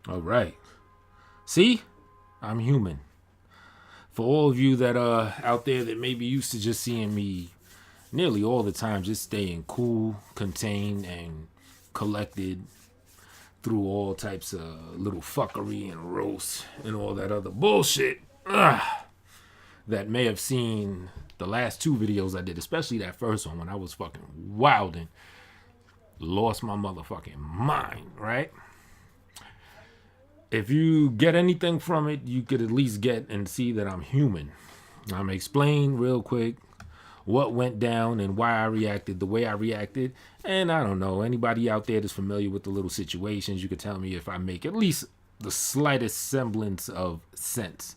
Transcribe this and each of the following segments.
All right. See, I'm human. For all of you that are out there that may be used to just seeing me nearly all the time, just staying cool, contained, and collected through all types of little fuckery and roast and all that other bullshit. That may have seen the last two videos I did, especially that first one when I was fucking wilding, lost my motherfucking mind, right? If you get anything from it, you could at least get and see that I'm human. I'm gonna explain real quick what went down and why I reacted the way I reacted. And I don't know, anybody out there that's familiar with the little situations, you could tell me if I make at least the slightest semblance of sense.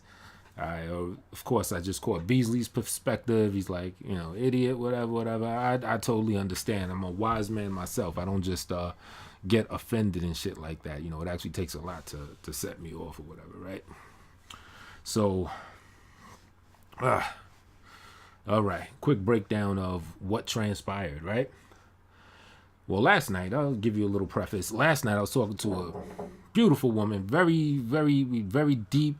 Of course, I just caught Beasley's perspective. He's like, idiot, whatever, whatever. I totally understand. I'm a wise man myself. I don't just get offended and shit like that. It actually takes a lot to set me off or whatever, right? So, all right, quick breakdown of what transpired, right? Well, last night, I'll give you a little preface. Last night, I was talking to a beautiful woman, very, very, very deep,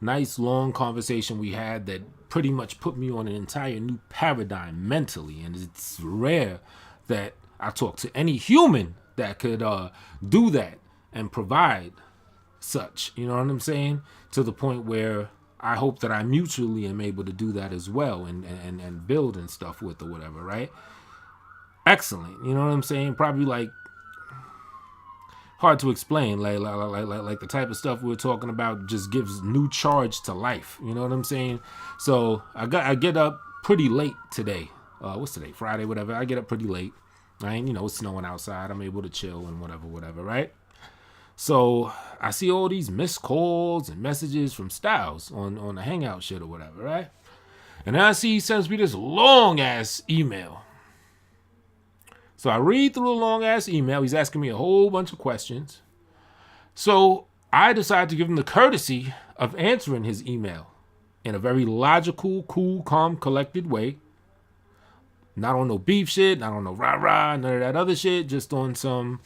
nice, long conversation we had that pretty much put me on an entire new paradigm mentally. And it's rare that I talk to any human that could do that and provide such, you know what I'm saying? To the point where I hope that I mutually am able to do that as well and build and stuff with or whatever, right? Excellent. You know what I'm saying? Probably like hard to explain. Like the type of stuff we are talking about just gives new charge to life. You know what I'm saying? So I get up pretty late today. What's today? Friday, whatever. I get up pretty late. Right? It's snowing outside. I'm able to chill and whatever, right? So I see all these missed calls and messages from Styles on the Hangout shit or whatever, right? And then I see he sends me this long ass email. So I read through a long ass email. He's asking me a whole bunch of questions. So I decide to give him the courtesy of answering his email in a very logical, cool, calm, collected way. Not on no beef shit, not on no rah-rah, none of that other shit. Just on some,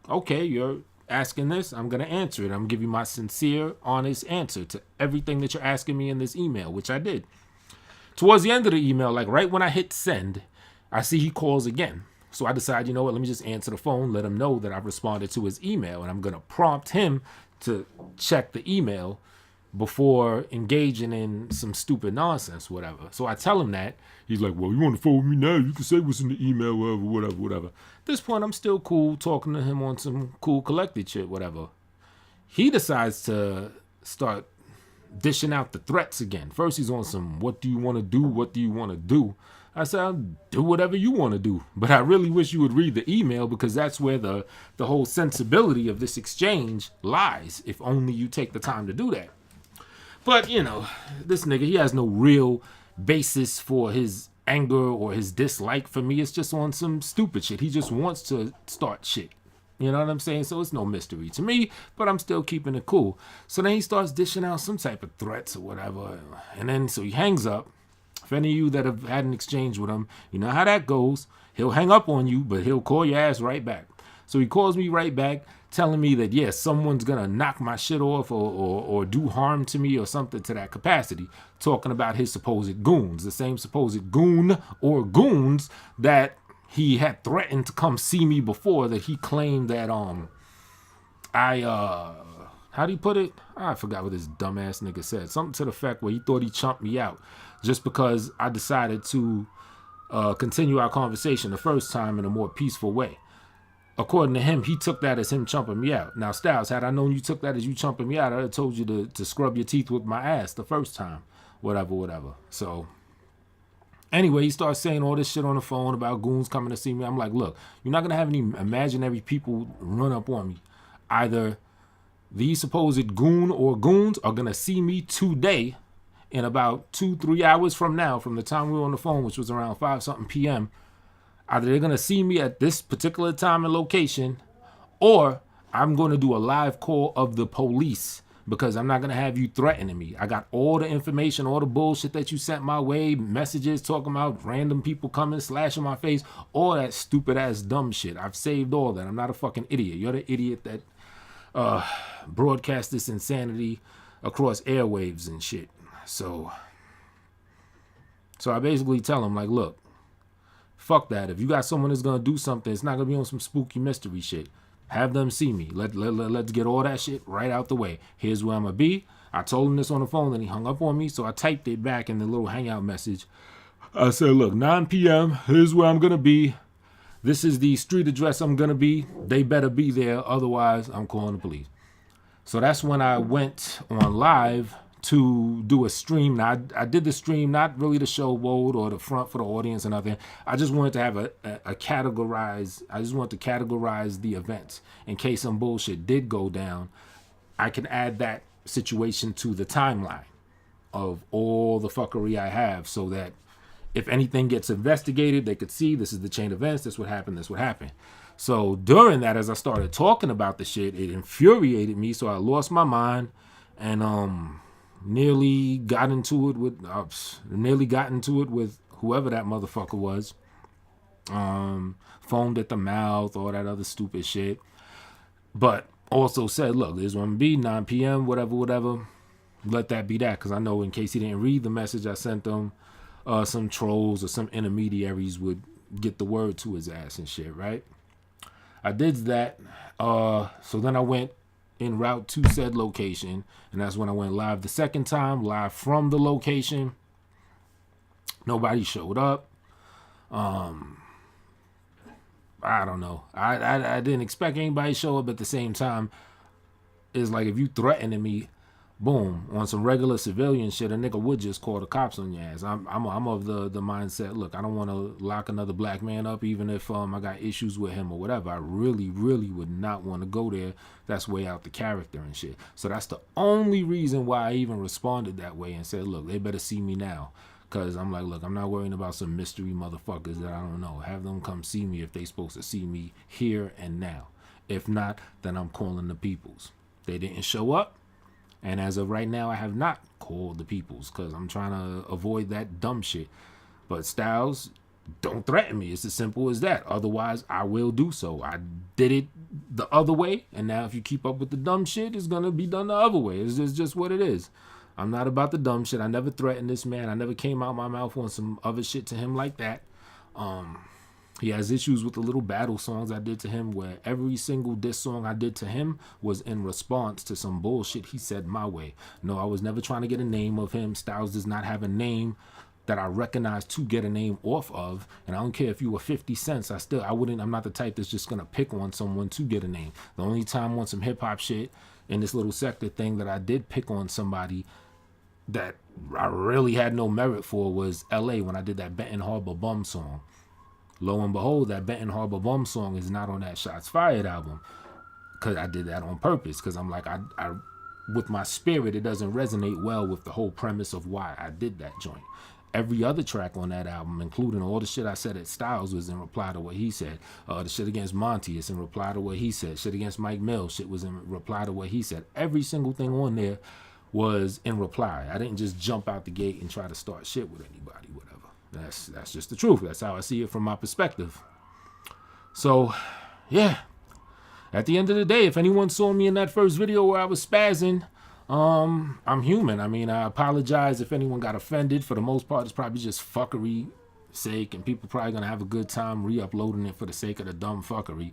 okay, you're asking this, I'm going to answer it. I'm going to give you my sincere, honest answer to everything that you're asking me in this email, which I did. Towards the end of the email, like right when I hit send, I see he calls again. So I decide, you know what, let me just answer the phone, let him know that I've responded to his email, and I'm going to prompt him to check the email before engaging in some stupid nonsense, whatever. So I tell him that. He's like, well, you want to phone me now? You can say what's in the email, whatever. At this point, I'm still cool talking to him on some cool collected shit, whatever. He decides to start dishing out the threats again. First, he's on some, what do you want to do? What do you want to do? I said, I'll do whatever you want to do. But I really wish you would read the email because that's where the whole sensibility of this exchange lies, if only you take the time to do that. But, this nigga, he has no real basis for his anger or his dislike for me. It's just on some stupid shit. He just wants to start shit. You know what I'm saying? So it's no mystery to me, but I'm still keeping it cool. So then he starts dishing out some type of threats or whatever. And then so he hangs up. If any of you that have had an exchange with him, you know how that goes. He'll hang up on you, but he'll call your ass right back. So he calls me right back, telling me that, yes, someone's going to knock my shit off or do harm to me or something to that capacity. Talking about his supposed goons, the same supposed goon or goons that he had threatened to come see me before, that he claimed that how do you put it? I forgot what this dumbass nigga said. Something to the effect where he thought he chumped me out just because I decided to continue our conversation the first time in a more peaceful way. According to him, he took that as him chumping me out. Now, Styles, had I known you took that as you chumping me out, I'd have told you to scrub your teeth with my ass the first time. Whatever. So, anyway, he starts saying all this shit on the phone about goons coming to see me. I'm like, look, you're not going to have any imaginary people run up on me. Either these supposed goon or goons are going to see me today in about 2-3 hours from now, from the time we were on the phone, which was around 5-something p.m., either they're going to see me at this particular time and location, or I'm going to do a live call of the police because I'm not going to have you threatening me. I got all the information, all the bullshit that you sent my way, messages talking about random people coming, slashing my face, all that stupid ass dumb shit. I've saved all that. I'm not a fucking idiot. You're the idiot that broadcast this insanity across airwaves and shit. So I basically tell him, like, look, fuck that. If you got someone that's gonna do something, it's not gonna be on some spooky mystery shit. Have them see me. Let's get all that shit right out the way. Here's where I'm gonna be. I told him this on the phone, and he hung up on me, so I typed it back in the little hangout message. I said, look, 9 p.m., here's where I'm gonna be. This is the street address I'm gonna be. They better be there, otherwise I'm calling the police. So that's when I went on live to do a stream. Now, I did the stream not really to showboat or the front for the audience or nothing. I just wanted to have a categorize. I just wanted to categorize the events in case some bullshit did go down. I can add that situation to the timeline of all the fuckery I have, so that if anything gets investigated, they could see this is the chain of events. This would happen. This would happen. So during that, as I started talking about the shit, it infuriated me. So I lost my mind and nearly got into it with whoever that motherfucker was. Foamed at the mouth, all that other stupid shit. But also said, look, there's one be 9 p.m. whatever. Let that be that, because I know in case he didn't read the message I sent him, some trolls or some intermediaries would get the word to his ass and shit, right? I did that. So then I went en route to said location, and that's when I went live the second time, live from the location. Nobody showed up. I don't know. I didn't expect anybody to show up. At the same time, it's like if you threatening me, boom, on some regular civilian shit, a nigga would just call the cops on your ass. I'm of the mindset, look, I don't want to lock another black man up, even if I got issues with him or whatever. I really would not want to go there. That's way out the character and shit. So that's the only reason why I even responded that way and said, look, they better see me now. Because I'm like, look, I'm not worrying about some mystery motherfuckers that I don't know. Have them come see me if they supposed to see me here and now. If not, then I'm calling the peoples. They didn't show up. And as of right now, I have not called the peoples because I'm trying to avoid that dumb shit. But Styles, don't threaten me. It's as simple as that. Otherwise, I will do so. I did it the other way. And now if you keep up with the dumb shit, it's going to be done the other way. It's just what it is. I'm not about the dumb shit. I never threatened this man. I never came out my mouth on some other shit to him like that. He has issues with the little battle songs I did to him, where every single diss song I did to him was in response to some bullshit he said my way. No, I was never trying to get a name of him. Styles does not have a name that I recognize to get a name off of. And I don't care if you were 50 cents. I'm not the type that's just going to pick on someone to get a name. The only time on some hip hop shit in this little sector thing that I did pick on somebody that I really had no merit for was LA, when I did that Benton Harbor Bum song. Lo and behold, that Benton Harbor Bum song is not on that Shots Fired album, because I did that on purpose, because I'm like, I with my spirit, it doesn't resonate well with the whole premise of why I did that joint. Every other track on that album, including all the shit I said at Styles, was in reply to what he said. The shit against Monty is in reply to what he said. Shit against Mike Mills, shit was in reply to what he said. Every single thing on there was in reply. I didn't just jump out the gate and try to start shit with anybody, whatever. That's just the truth. That's how I see it from my perspective. So, yeah. At the end of the day, if anyone saw me in that first video where I was spazzing, I'm human. I mean, I apologize if anyone got offended. For the most part, it's probably just fuckery sake, and people probably gonna have a good time re-uploading it for the sake of the dumb fuckery.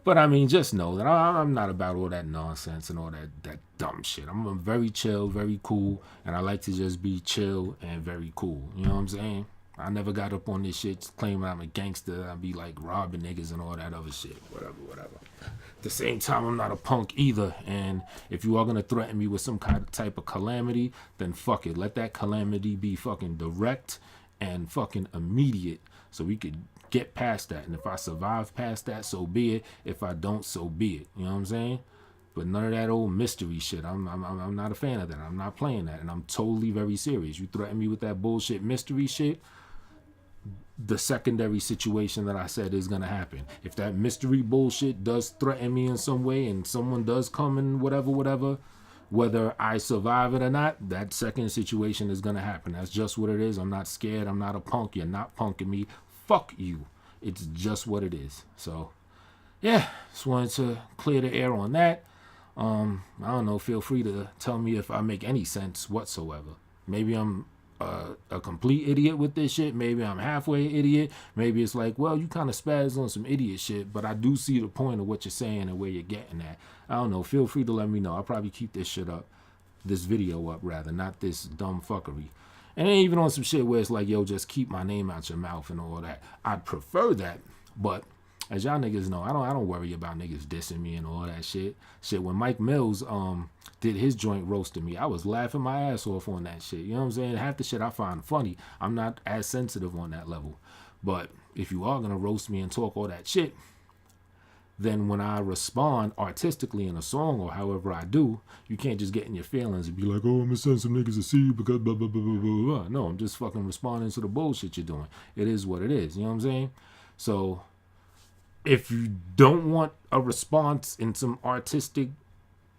But I mean, just know that I'm not about all that nonsense and all that dumb shit. I'm very chill, very cool, and I like to just be chill and very cool. You know what I'm saying? I never got up on this shit claiming I'm a gangster. I'd be like robbing niggas and all that other shit. Whatever. At the same time, I'm not a punk either. And if you are going to threaten me with some kind of type of calamity, then fuck it. Let that calamity be fucking direct and fucking immediate, so we could get past that. And if I survive past that, so be it. If I don't, so be it. You know what I'm saying? But none of that old mystery shit. I'm not a fan of that. I'm not playing that. And I'm totally very serious. You threaten me with that bullshit mystery shit, the secondary situation that I said is going to happen. If that mystery bullshit does threaten me in some way and someone does come and whatever, whether I survive it or not, that second situation is going to happen. That's just what it is. I'm not scared. I'm not a punk. You're not punking me. Fuck you. It's just what it is. So, yeah, just wanted to clear the air on that. I don't know. Feel free to tell me if I make any sense whatsoever. Maybe I'm a complete idiot with this shit. Maybe I'm halfway idiot. Maybe it's like, well, you kind of spaz on some idiot shit, but I do see the point of what you're saying and where you're getting at. I don't know. Feel free to let me know. I'll probably keep this shit up, this video up rather, not this dumb fuckery. And then even on some shit where it's like, yo, just keep my name out your mouth and all that. I'd prefer that, but as y'all niggas know, I don't worry about niggas dissing me and all that shit. Shit, when Mike Mills did his joint roasting me, I was laughing my ass off on that shit. You know what I'm saying? Half the shit I find funny. I'm not as sensitive on that level. But if you are gonna roast me and talk all that shit, then when I respond artistically in a song or however I do, you can't just get in your feelings and be like, oh, I'm gonna send some niggas to see you because blah, blah, blah, blah, blah, blah. No, I'm just fucking responding to the bullshit you're doing. It is what it is. You know what I'm saying? So if you don't want a response in some artistic,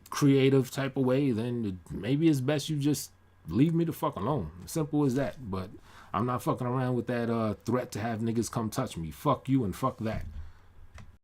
creative type of way, then maybe it's best you just leave me the fuck alone. Simple as that. But I'm not fucking around with that threat to have niggas come touch me. Fuck you and fuck that.